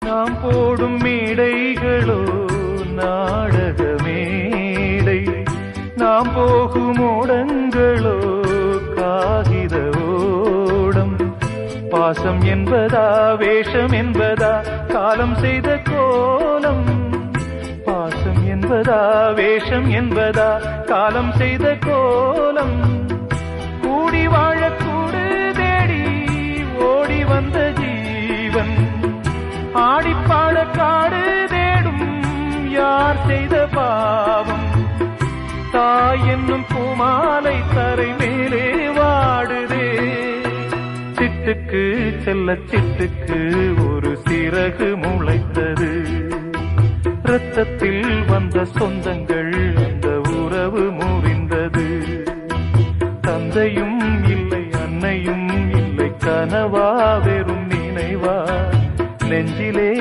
நாம் போடும் மேடைகளோ நாடக மேடை, நாம் போகும் ஓடங்களோ காகித ஓடம். பாசம் என்பதா வேஷம் என்பதா காலம் செய்த கோலம், பாசம் என்பதா வேஷம் என்பதா காலம் செய்த கோலம். கூடி வாழக்கூடு தேடி ஓடி வந்த ஜீவன், ஆடிப்பாட காடு தேடும் யார் செய்த பாவம். தாய் என்னும் பூமாலை தரை மேலே வாடுதே, சிட்டுக்கு செல்ல சிட்டுக்கு ஒரு சிறகு முளைத்தது. இரத்தத்தில் வந்த சொந்தங்கள் அந்த உறவு முறிந்தது. தந்தையும்